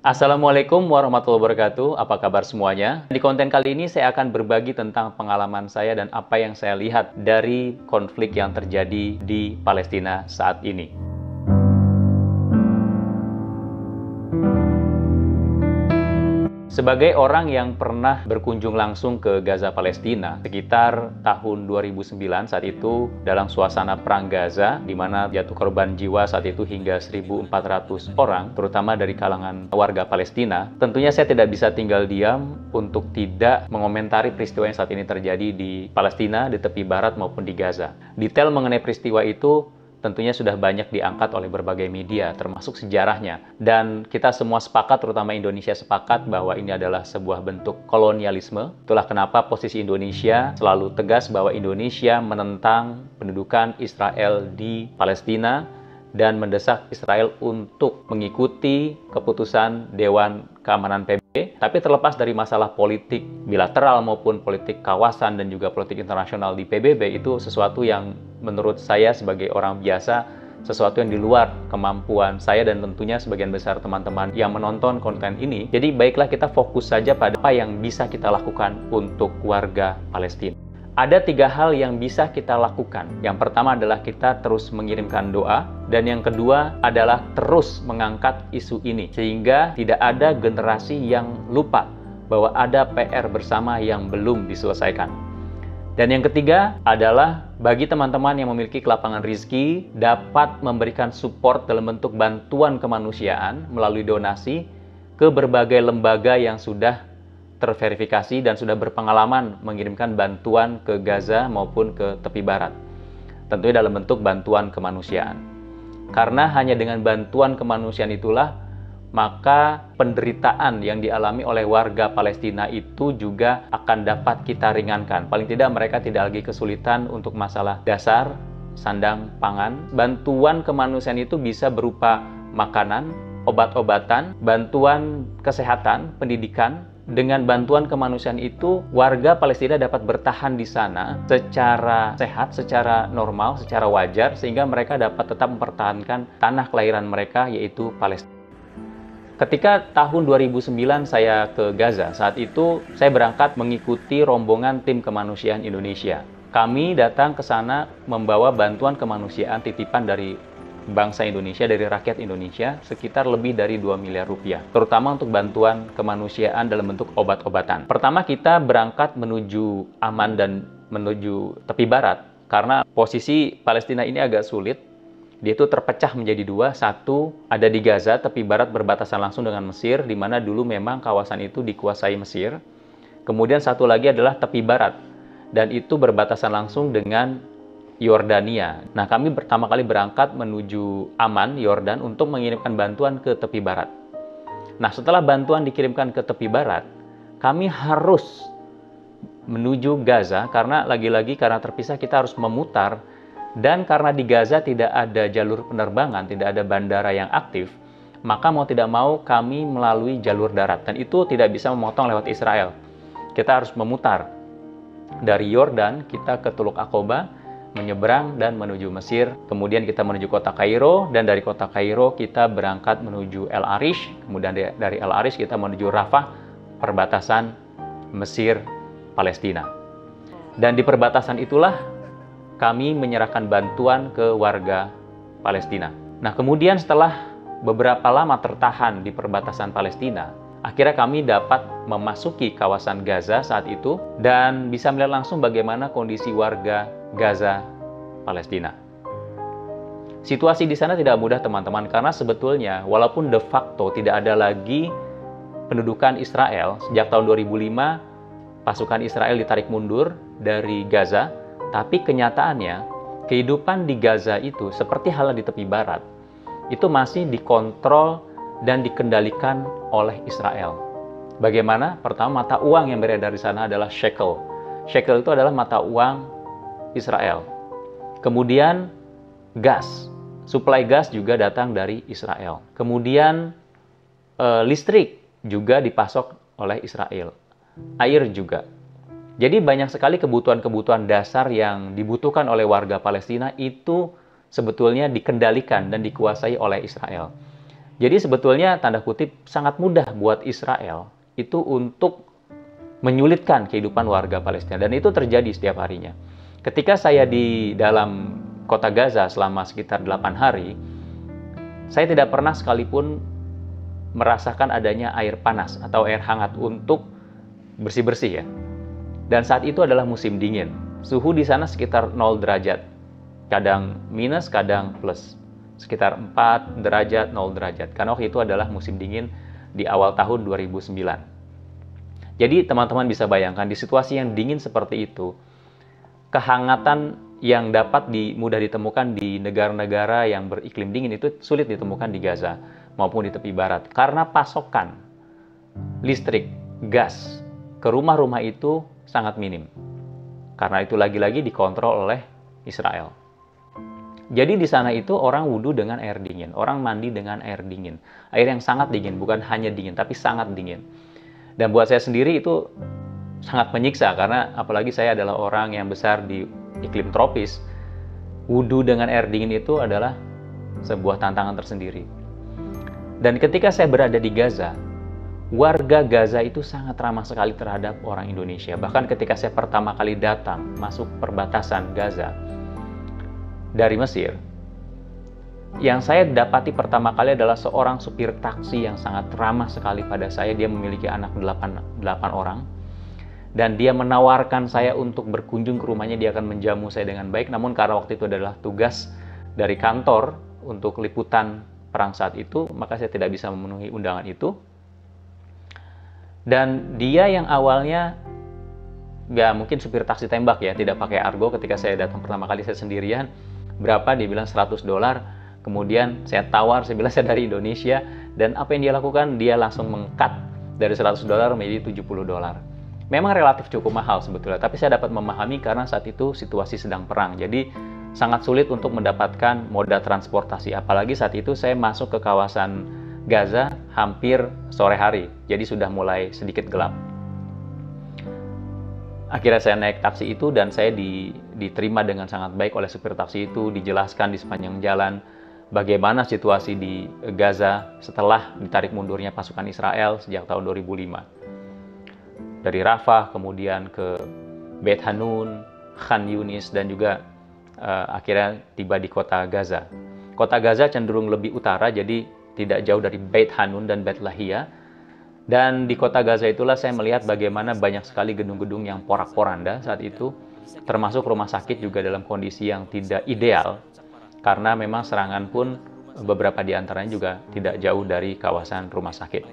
Assalamualaikum warahmatullahi wabarakatuh. Apa kabar semuanya? Di konten kali ini saya akan berbagi tentang pengalaman saya dan apa yang saya lihat dari konflik yang terjadi di Palestina saat ini. Sebagai orang yang pernah berkunjung langsung ke Gaza Palestina sekitar tahun 2009 saat itu dalam suasana perang Gaza di mana jatuh korban jiwa saat itu hingga 1.400 orang terutama dari kalangan warga Palestina, tentunya saya tidak bisa tinggal diam untuk tidak mengomentari peristiwa yang saat ini terjadi di Palestina, di tepi barat maupun di Gaza. Detail mengenai peristiwa itu tentunya sudah banyak diangkat oleh berbagai media, termasuk sejarahnya. Dan kita semua sepakat, terutama Indonesia sepakat, bahwa ini adalah sebuah bentuk kolonialisme. Itulah kenapa posisi Indonesia selalu tegas bahwa Indonesia menentang pendudukan Israel di Palestina dan mendesak Israel untuk mengikuti keputusan Dewan Keamanan PBB. Tapi terlepas dari masalah politik bilateral maupun politik kawasan dan juga politik internasional di PBB, itu sesuatu yang menurut saya sebagai orang biasa, sesuatu yang di luar kemampuan saya dan tentunya sebagian besar teman-teman yang menonton konten ini. Jadi baiklah kita fokus saja pada apa yang bisa kita lakukan untuk warga Palestina. Ada 3 hal yang bisa kita lakukan. Yang pertama adalah kita terus mengirimkan doa, dan yang kedua adalah terus mengangkat isu ini sehingga tidak ada generasi yang lupa bahwa ada PR bersama yang belum diselesaikan. Dan yang ketiga adalah bagi teman-teman yang memiliki kelapangan rezeki dapat memberikan support dalam bentuk bantuan kemanusiaan melalui donasi ke berbagai lembaga yang sudah terverifikasi dan sudah berpengalaman mengirimkan bantuan ke Gaza maupun ke tepi barat. Tentunya dalam bentuk bantuan kemanusiaan. Karena hanya dengan bantuan kemanusiaan itulah maka penderitaan yang dialami oleh warga Palestina itu juga akan dapat kita ringankan. Paling tidak mereka tidak lagi kesulitan untuk masalah dasar, sandang, pangan. Bantuan kemanusiaan itu bisa berupa makanan, obat-obatan, bantuan kesehatan, pendidikan. Dengan bantuan kemanusiaan itu, warga Palestina dapat bertahan di sana secara sehat, secara normal, secara wajar, sehingga mereka dapat tetap mempertahankan tanah kelahiran mereka, yaitu Palestina. Ketika tahun 2009 saya ke Gaza, saat itu saya berangkat mengikuti rombongan tim kemanusiaan Indonesia. Kami datang ke sana membawa bantuan kemanusiaan titipan dari bangsa Indonesia, dari rakyat Indonesia, sekitar lebih dari 2 miliar rupiah, terutama untuk bantuan kemanusiaan dalam bentuk obat-obatan. Pertama kita berangkat menuju Aman dan menuju tepi barat, karena posisi Palestina ini agak sulit. Dia itu terpecah menjadi 2, satu ada di Gaza, tepi barat berbatasan langsung dengan Mesir, di mana dulu memang kawasan itu dikuasai Mesir. Kemudian satu lagi adalah tepi barat, dan itu berbatasan langsung dengan Yordania. Nah, kami pertama kali berangkat menuju Aman, Yordan, untuk mengirimkan bantuan ke tepi barat. Nah, setelah bantuan dikirimkan ke tepi barat, kami harus menuju Gaza, karena lagi-lagi karena terpisah kita harus memutar, dan karena di Gaza tidak ada jalur penerbangan, tidak ada bandara yang aktif, maka mau tidak mau kami melalui jalur darat, dan itu tidak bisa memotong lewat Israel. Kita harus memutar dari Yordan, kita ke Teluk Aqaba, menyeberang dan menuju Mesir, kemudian kita menuju kota Kairo, dan dari kota Kairo kita berangkat menuju El Arish, kemudian dari El Arish kita menuju Rafah, perbatasan Mesir Palestina. Dan di perbatasan itulah kami menyerahkan bantuan ke warga Palestina. Nah, kemudian setelah beberapa lama tertahan di perbatasan Palestina, akhirnya kami dapat memasuki kawasan Gaza saat itu dan bisa melihat langsung bagaimana kondisi warga Gaza, Palestina. Situasi di sana tidak mudah teman-teman, karena sebetulnya walaupun de facto tidak ada lagi pendudukan Israel, sejak tahun 2005 pasukan Israel ditarik mundur dari Gaza, tapi kenyataannya kehidupan di Gaza itu seperti halnya di tepi barat, itu masih dikontrol dan dikendalikan oleh Israel. Bagaimana? Pertama, mata uang yang beredar di sana adalah shekel. Shekel itu adalah mata uang Israel. Kemudian gas, suplai gas juga datang dari Israel. Kemudian listrik juga dipasok oleh Israel. Air juga. Jadi banyak sekali kebutuhan-kebutuhan dasar yang dibutuhkan oleh warga Palestina itu sebetulnya dikendalikan dan dikuasai oleh Israel. Jadi sebetulnya tanda kutip sangat mudah buat Israel itu untuk menyulitkan kehidupan warga Palestina, dan itu terjadi setiap harinya. Ketika saya di dalam kota Gaza selama sekitar 8 hari, saya tidak pernah sekalipun merasakan adanya air panas atau air hangat untuk bersih-bersih ya. Dan saat itu adalah musim dingin. Suhu di sana sekitar 0 derajat. Kadang minus, kadang plus. Sekitar 4 derajat, 0 derajat. Karena waktu itu adalah musim dingin di awal tahun 2009. Jadi teman-teman bisa bayangkan di situasi yang dingin seperti itu, kehangatan yang dapat mudah ditemukan di negara-negara yang beriklim dingin itu sulit ditemukan di Gaza maupun di tepi barat. Karena pasokan listrik, gas ke rumah-rumah itu sangat minim. Karena itu lagi-lagi dikontrol oleh Israel. Jadi di sana itu orang wudhu dengan air dingin, orang mandi dengan air dingin. Air yang sangat dingin, bukan hanya dingin, tapi sangat dingin. Dan buat saya sendiri itu sangat menyiksa, karena apalagi saya adalah orang yang besar di iklim tropis. Wudhu dengan air dingin itu adalah sebuah tantangan tersendiri. Dan ketika saya berada di Gaza, warga Gaza itu sangat ramah sekali terhadap orang Indonesia. Bahkan ketika saya pertama kali datang masuk perbatasan Gaza dari Mesir, yang saya dapati pertama kali adalah seorang supir taksi yang sangat ramah sekali pada saya. Dia memiliki anak 8 orang. Dan dia menawarkan saya untuk berkunjung ke rumahnya, dia akan menjamu saya dengan baik. Namun karena waktu itu adalah tugas dari kantor untuk liputan perang saat itu, maka saya tidak bisa memenuhi undangan itu. Dan dia yang awalnya, ya mungkin supir taksi tembak ya, tidak pakai argo. Ketika saya datang pertama kali saya sendirian, berapa? Dia bilang $100. Kemudian saya tawar, saya bilang saya dari Indonesia. Dan apa yang dia lakukan? Dia langsung meng-cut dari $100 menjadi $70. Memang relatif cukup mahal sebetulnya, tapi saya dapat memahami karena saat itu situasi sedang perang. Jadi sangat sulit untuk mendapatkan moda transportasi. Apalagi saat itu saya masuk ke kawasan Gaza hampir sore hari, jadi sudah mulai sedikit gelap. Akhirnya saya naik taksi itu dan saya diterima dengan sangat baik oleh supir taksi itu, dijelaskan di sepanjang jalan bagaimana situasi di Gaza setelah ditarik mundurnya pasukan Israel sejak tahun 2005. Dari Rafah, kemudian ke Beit Hanun, Khan Yunis, dan juga akhirnya tiba di kota Gaza. Kota Gaza cenderung lebih utara, jadi tidak jauh dari Beit Hanun dan Beit Lahia. Dan di kota Gaza itulah saya melihat bagaimana banyak sekali gedung-gedung yang porak-poranda saat itu, termasuk rumah sakit juga dalam kondisi yang tidak ideal, karena memang serangan pun beberapa di antaranya juga tidak jauh dari kawasan rumah sakit.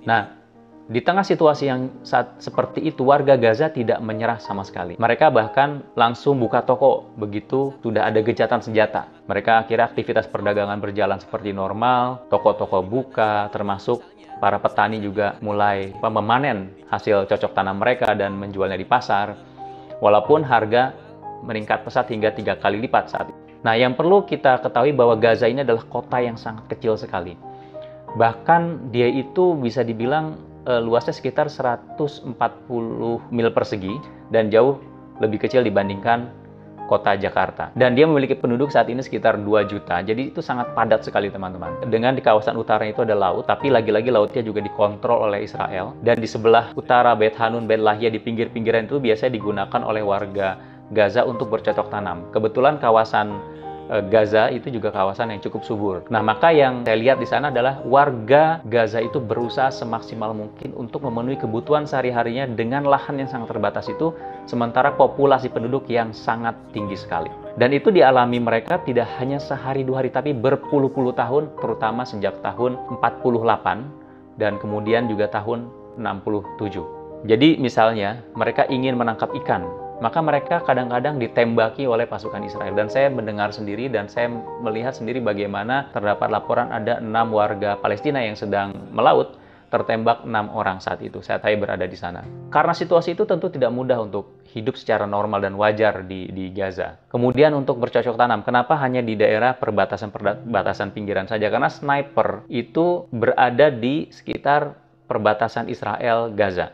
Nah, di tengah situasi yang seperti itu, warga Gaza tidak menyerah sama sekali. Mereka bahkan langsung buka toko begitu sudah ada gencatan senjata. Mereka akhirnya aktivitas perdagangan berjalan seperti normal, toko-toko buka, termasuk para petani juga mulai memanen hasil cocok tanam mereka dan menjualnya di pasar. Walaupun harga meningkat pesat hingga 3 kali lipat saat itu. Nah, yang perlu kita ketahui bahwa Gaza ini adalah kota yang sangat kecil sekali. Bahkan dia itu bisa dibilang luasnya sekitar 140 mil persegi dan jauh lebih kecil dibandingkan kota Jakarta. Dan dia memiliki penduduk saat ini sekitar 2 juta. Jadi itu sangat padat sekali teman-teman. Dengan di kawasan utara itu ada laut, tapi lagi-lagi lautnya juga dikontrol oleh Israel. Dan di sebelah utara Beit Hanun, Beit Lahia, di pinggir-pinggiran itu biasanya digunakan oleh warga Gaza untuk bercocok tanam. Kebetulan kawasan Gaza itu juga kawasan yang cukup subur. Nah, maka yang saya lihat di sana adalah warga Gaza itu berusaha semaksimal mungkin untuk memenuhi kebutuhan sehari-harinya dengan lahan yang sangat terbatas itu, sementara populasi penduduk yang sangat tinggi sekali. Dan itu dialami mereka tidak hanya sehari 2 hari, tapi berpuluh-puluh tahun, terutama sejak tahun 48 dan kemudian juga tahun 67. Jadi misalnya mereka ingin menangkap ikan, maka mereka kadang-kadang ditembaki oleh pasukan Israel. Dan saya mendengar sendiri dan saya melihat sendiri bagaimana terdapat laporan ada 6 warga Palestina yang sedang melaut, tertembak 6 orang saat itu. Saya berada di sana. Karena situasi itu tentu tidak mudah untuk hidup secara normal dan wajar di Gaza. Kemudian untuk bercocok tanam, kenapa hanya di daerah perbatasan pinggiran saja? Karena sniper itu berada di sekitar perbatasan Israel-Gaza.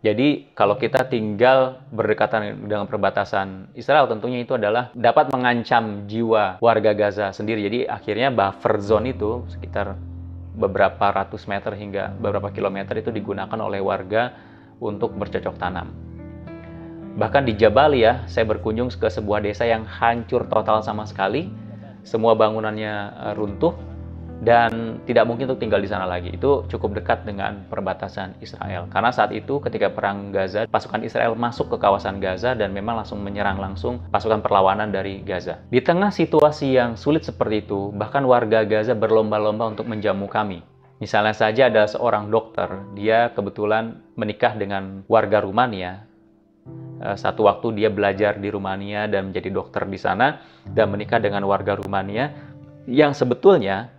Jadi kalau kita tinggal berdekatan dengan perbatasan Israel, tentunya itu adalah dapat mengancam jiwa warga Gaza sendiri. Jadi akhirnya buffer zone itu sekitar beberapa ratus meter hingga beberapa kilometer itu digunakan oleh warga untuk bercocok tanam. Bahkan di Jabalia, saya berkunjung ke sebuah desa yang hancur total sama sekali. Semua bangunannya runtuh dan tidak mungkin untuk tinggal di sana lagi. Itu cukup dekat dengan perbatasan Israel. Karena saat itu ketika perang Gaza, pasukan Israel masuk ke kawasan Gaza dan memang langsung menyerang langsung pasukan perlawanan dari Gaza. Di tengah situasi yang sulit seperti itu, bahkan warga Gaza berlomba-lomba untuk menjamu kami. Misalnya saja ada seorang dokter, dia kebetulan menikah dengan warga Rumania. Satu waktu dia belajar di Rumania dan menjadi dokter di sana dan menikah dengan warga Rumania yang sebetulnya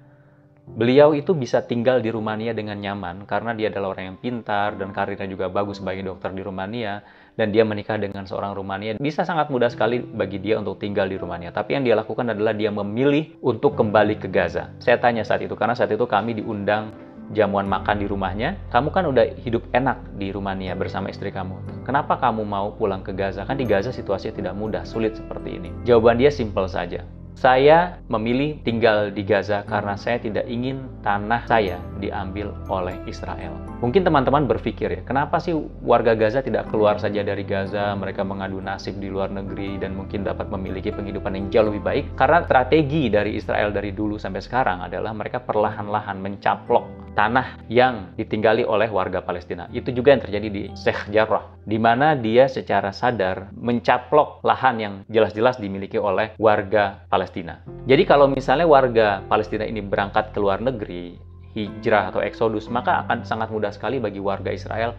beliau itu bisa tinggal di Rumania dengan nyaman karena dia adalah orang yang pintar dan karirnya juga bagus sebagai dokter di Rumania, dan dia menikah dengan seorang Rumania. Bisa sangat mudah sekali bagi dia untuk tinggal di Rumania. Tapi yang dia lakukan adalah dia memilih untuk kembali ke Gaza. Saya tanya saat itu, karena saat itu kami diundang jamuan makan di rumahnya. Kamu kan udah hidup enak di Rumania bersama istri kamu. Kenapa kamu mau pulang ke Gaza? Kan di Gaza situasinya tidak mudah, sulit seperti ini. Jawaban dia simpel saja. Saya memilih tinggal di Gaza karena saya tidak ingin tanah saya diambil oleh Israel. Mungkin teman-teman berpikir ya, kenapa sih warga Gaza tidak keluar saja dari Gaza, mereka mengadu nasib di luar negeri dan mungkin dapat memiliki penghidupan yang jauh lebih baik? Karena strategi dari Israel dari dulu sampai sekarang adalah mereka perlahan-lahan mencaplok tanah yang ditinggali oleh warga Palestina. Itu juga yang terjadi di Sheikh Jarrah, di mana dia secara sadar mencaplok lahan yang jelas-jelas dimiliki oleh warga Palestina. Jadi kalau misalnya warga Palestina ini berangkat ke luar negeri, hijrah atau eksodus, maka akan sangat mudah sekali bagi warga Israel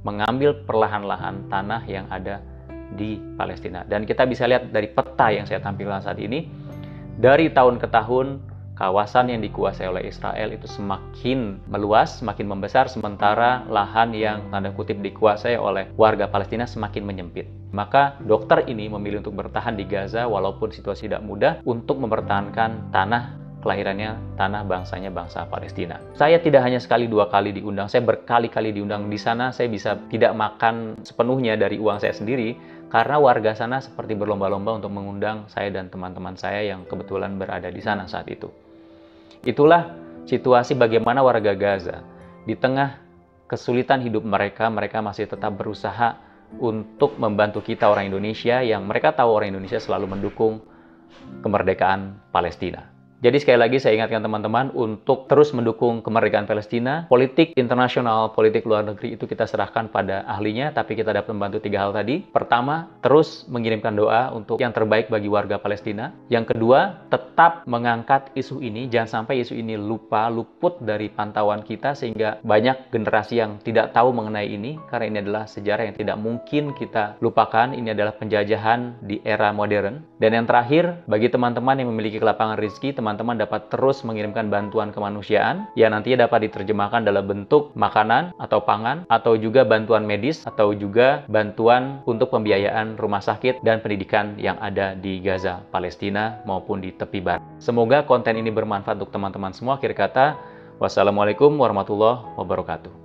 mengambil perlahan-lahan tanah yang ada di Palestina. Dan kita bisa lihat dari peta yang saya tampilkan saat ini, dari tahun ke tahun, kawasan yang dikuasai oleh Israel itu semakin meluas, semakin membesar, sementara lahan yang tanda kutip dikuasai oleh warga Palestina semakin menyempit. Maka dokter ini memilih untuk bertahan di Gaza walaupun situasi tidak mudah untuk mempertahankan tanah kelahirannya, tanah bangsanya, bangsa Palestina. Saya tidak hanya sekali dua kali diundang, saya berkali-kali diundang di sana. Saya bisa tidak makan sepenuhnya dari uang saya sendiri karena warga sana seperti berlomba-lomba untuk mengundang saya dan teman-teman saya yang kebetulan berada di sana saat itu. Itulah situasi bagaimana warga Gaza. Di tengah kesulitan hidup mereka, mereka masih tetap berusaha untuk membantu kita orang Indonesia yang mereka tahu orang Indonesia selalu mendukung kemerdekaan Palestina. Jadi sekali lagi saya ingatkan teman-teman untuk terus mendukung kemerdekaan Palestina. Politik internasional, politik luar negeri itu kita serahkan pada ahlinya, tapi kita dapat membantu tiga hal tadi. Pertama, terus mengirimkan doa untuk yang terbaik bagi warga Palestina. Yang kedua, tetap mengangkat isu ini, jangan sampai isu ini luput dari pantauan kita sehingga banyak generasi yang tidak tahu mengenai ini, karena ini adalah sejarah yang tidak mungkin kita lupakan. Ini adalah penjajahan di era modern. Dan yang terakhir, bagi teman-teman yang memiliki kelapangan rezeki, teman-teman dapat terus mengirimkan bantuan kemanusiaan yang nantinya dapat diterjemahkan dalam bentuk makanan atau pangan, atau juga bantuan medis, atau juga bantuan untuk pembiayaan rumah sakit dan pendidikan yang ada di Gaza, Palestina maupun di tepi barat. Semoga konten ini bermanfaat untuk teman-teman semua. Akhir kata, wassalamualaikum warahmatullahi wabarakatuh.